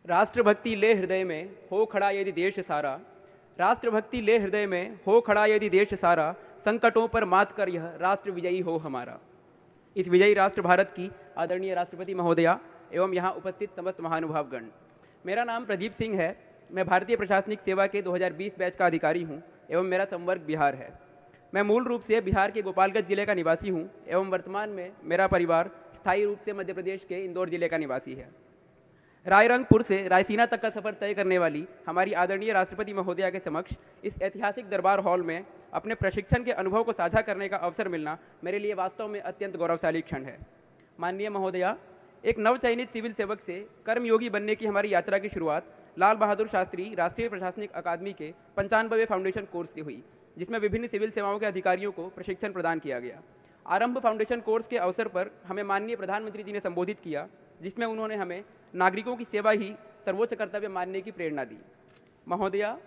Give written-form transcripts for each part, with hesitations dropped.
राष्ट्रभक्ति ले हृदय में हो खड़ा यदि देश सारा, राष्ट्रभक्ति ले हृदय में हो खड़ा यदि देश सारा, संकटों पर मात कर यह राष्ट्र विजयी हो हमारा। इस विजयी राष्ट्र भारत की आदरणीय राष्ट्रपति महोदया एवं यहाँ उपस्थित समस्त महानुभावगण, मेरा नाम प्रदीप सिंह है। मैं भारतीय प्रशासनिक सेवा के 2020 बैच का अधिकारी हूँ एवं मेरा संवर्ग बिहार है। मैं मूल रूप से बिहार के गोपालगंज जिले का निवासी हूँ एवं वर्तमान में मेरा परिवार स्थायी रूप से मध्य प्रदेश के इंदौर जिले का निवासी है। रायरंगपुर से रायसीना तक का सफर तय करने वाली हमारी आदरणीय राष्ट्रपति महोदया के समक्ष इस ऐतिहासिक दरबार हॉल में अपने प्रशिक्षण के अनुभव को साझा करने का अवसर मिलना मेरे लिए वास्तव में अत्यंत गौरवशाली क्षण है। माननीय महोदया, एक नवचयनित सिविल सेवक से कर्मयोगी बनने की हमारी यात्रा की शुरुआत लाल बहादुर शास्त्री राष्ट्रीय प्रशासनिक अकादमी के 95वें फाउंडेशन कोर्स से हुई, जिसमें विभिन्न सिविल सेवाओं के अधिकारियों को प्रशिक्षण प्रदान किया गया। आरंभ फाउंडेशन कोर्स के अवसर पर हमें माननीय प्रधानमंत्री जी ने संबोधित किया, जिसमें उन्होंने हमें नागरिकों की सेवा ही सर्वोच्च कर्तव्य मानने की प्रेरणा दी। महोदया,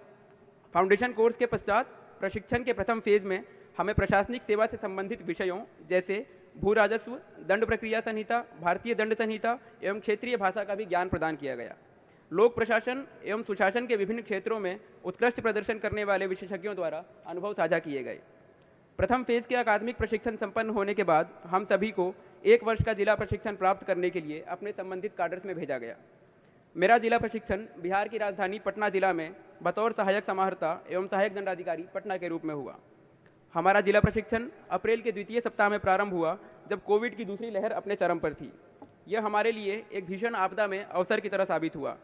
फाउंडेशन कोर्स के पश्चात प्रशिक्षण के प्रथम फेज में हमें प्रशासनिक सेवा से संबंधित विषयों जैसे भू राजस्व, दंड प्रक्रिया संहिता, भारतीय दंड संहिता एवं क्षेत्रीय भाषा का भी ज्ञान प्रदान किया गया। लोक प्रशासन एवं सुशासन के विभिन्न क्षेत्रों में उत्कृष्ट प्रदर्शन करने वाले विशेषज्ञों द्वारा अनुभव साझा किए गए। प्रथम फेज के अकादमिक प्रशिक्षण संपन्न होने के बाद हम सभी को 1 वर्ष का जिला प्रशिक्षण प्राप्त करने के लिए अपने संबंधित काडर्स में भेजा गया। मेरा जिला प्रशिक्षण बिहार की राजधानी पटना जिला में बतौर सहायक समाहर्ता एवं सहायक दंडाधिकारी पटना के रूप में हुआ। हमारा जिला प्रशिक्षण अप्रैल के द्वितीय सप्ताह में प्रारंभ हुआ, जब कोविड की दूसरी लहर अपने चरम पर थी। यह हमारे लिए एक भीषण आपदा में अवसर की तरह साबित हुआ।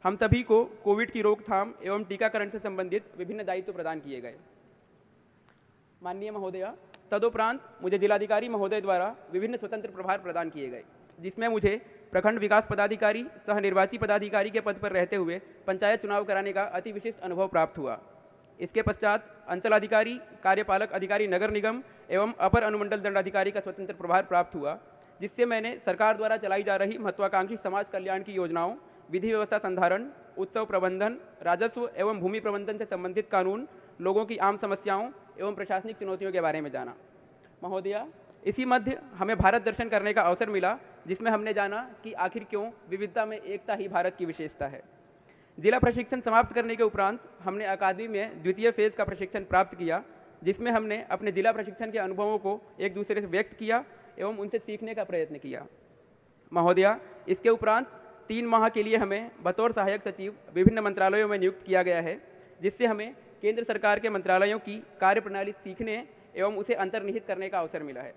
हम सभी को कोविड की रोकथाम एवं टीकाकरण से संबंधित विभिन्न दायित्व प्रदान किए गए। माननीय महोदया, तदुपरांत मुझे जिलाधिकारी महोदय द्वारा विभिन्न स्वतंत्र प्रभार प्रदान किए गए, जिसमें मुझे प्रखंड विकास पदाधिकारी सह निर्वाची पदाधिकारी के पद पर रहते हुए पंचायत चुनाव कराने का अति विशिष्ट अनुभव प्राप्त हुआ। इसके पश्चात अंचलाधिकारी, कार्यपालक अधिकारी नगर निगम एवं अपर अनुमंडल दंडाधिकारी का स्वतंत्र प्रभार प्राप्त हुआ, जिससे मैंने सरकार द्वारा चलाई जा रही महत्वाकांक्षी समाज कल्याण की योजनाओं, विधि व्यवस्था संधारण, उत्सव प्रबंधन, राजस्व एवं भूमि प्रबंधन से संबंधित कानून, लोगों की आम समस्याओं एवं प्रशासनिक चुनौतियों के बारे में जाना। महोदया, इसी मध्य हमें भारत दर्शन करने का अवसर मिला, जिसमें हमने जाना कि आखिर क्यों विविधता में एकता ही भारत की विशेषता है। जिला प्रशिक्षण समाप्त करने के उपरांत हमने अकादमी में द्वितीय फेज का प्रशिक्षण प्राप्त किया, जिसमें हमने अपने जिला प्रशिक्षण के अनुभवों को एक दूसरे से व्यक्त किया एवं उनसे सीखने का प्रयत्न किया। महोदया, इसके उपरांत 3 माह के लिए हमें बतौर सहायक सचिव विभिन्न मंत्रालयों में नियुक्त किया गया है, जिससे हमें केंद्र सरकार के मंत्रालयों की कार्यप्रणाली सीखने एवं उसे अंतर्निहित करने का अवसर मिला है।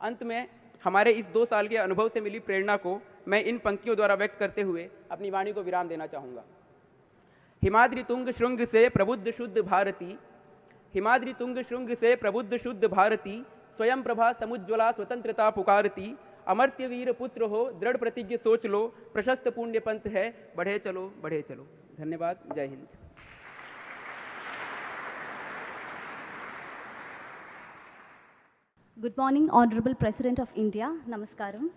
अंत में हमारे इस 2 साल के अनुभव से मिली प्रेरणा को मैं इन पंक्तियों द्वारा व्यक्त करते हुए अपनी वाणी को विराम देना चाहूँगा। हिमाद्रि तुंग श्रृंग से प्रबुद्ध शुद्ध भारती, हिमाद्रि तुंग श्रृंग से प्रबुद्ध शुद्ध भारती, स्वयं प्रभा समुज्ज्वला स्वतंत्रता पुकारती, अमर्त्य वीर पुत्र हो दृढ़ प्रतिज्ञ सोच लो, प्रशस्त पुण्य पंथ है बढ़े चलो बढ़े चलो। धन्यवाद। जय Hind. Good morning, Honorable President of India. Namaskaram.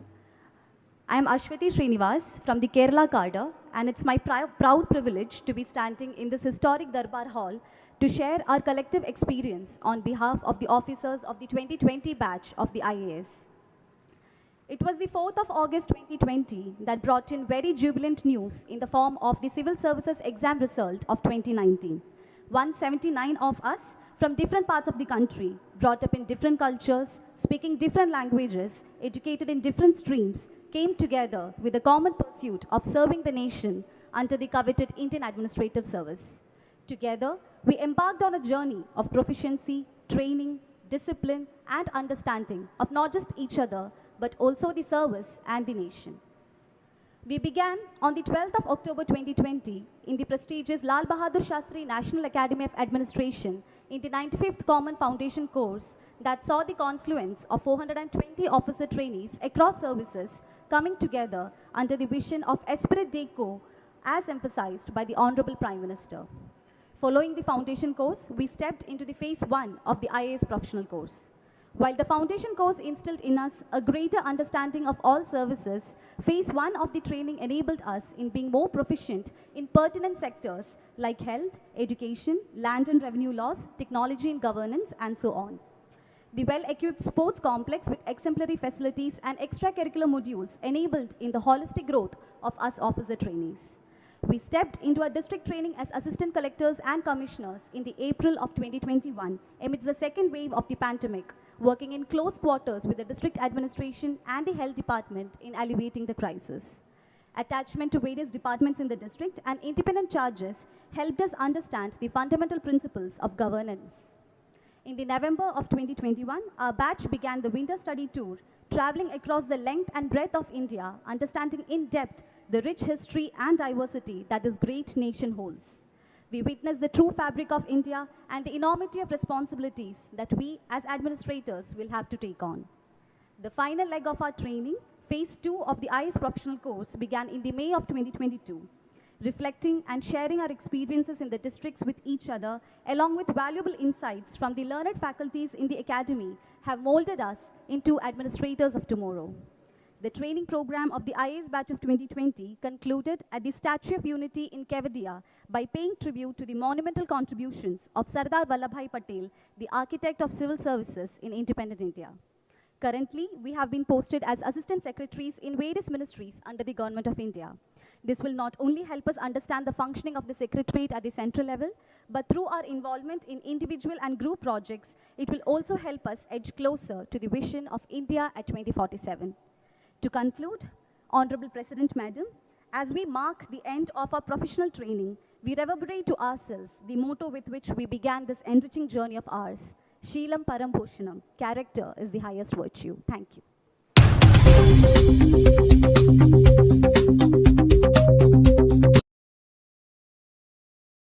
I am Ashwati Srinivas from the Kerala cadre, and it's my proud privilege to be standing in this historic Darbar Hall to share our collective experience on behalf of the officers of the 2020 batch of the IAS. It was the 4th of August 2020 that brought in very jubilant news in the form of the Civil Services exam result of 2019. 179 of us from different parts of the country, brought up in different cultures, speaking different languages, educated in different streams, came together with a common pursuit of serving the nation under the coveted Indian Administrative Service. Together, we embarked on a journey of proficiency, training, discipline, and understanding of not just each other, but also the service and the nation. We began on the 12th of October 2020 in the prestigious Lal Bahadur Shastri National Academy of Administration in the 95th Common Foundation course that saw the confluence of 420 officer trainees across services coming together under the vision of Esprit de Co, as emphasized by the Honorable Prime Minister. Following the foundation course, we stepped into the phase 1 of the IAS professional course. While the foundation course instilled in us a greater understanding of all services, phase 1 of the training enabled us in being more proficient in pertinent sectors like health, education, land and revenue laws, technology and governance, and so on. The well-equipped sports complex with exemplary facilities and extracurricular modules enabled in the holistic growth of us officer trainees. we stepped into our district training as assistant collectors and commissioners in the April of 2021 amidst the second wave of the pandemic, working in close quarters with the district administration and the health department in alleviating the crisis. Attachment to various departments in the district and independent charges helped us understand the fundamental principles of governance. In the November of 2021, our batch began the winter study tour, traveling across the length and breadth of India, understanding in depth the rich history and diversity that this great nation holds. We witnessed the true fabric of India and the enormity of responsibilities that we as administrators will have to take on. The final leg of our training, Phase 2 of the IAS professional course, began in the May of 2022. Reflecting and sharing our experiences in the districts with each other, along with valuable insights from the learned faculties in the academy, have molded us into administrators of tomorrow. The training program of the IAS batch of 2020 concluded at the Statue of Unity in Kevadia by paying tribute to the monumental contributions of Sardar Vallabhbhai Patel, the architect of civil services in independent India. Currently, we have been posted as assistant secretaries in various ministries under the Government of India. This will not only help us understand the functioning of the secretariat at the central level, but through our involvement in individual and group projects, it will also help us edge closer to the vision of India at 2047. To conclude, Honorable President Madam, as we mark the end of our professional training, we reverberate to ourselves the motto with which we began this enriching journey of ours. Sheelam Param Bhushanam. Character is the highest virtue. Thank you.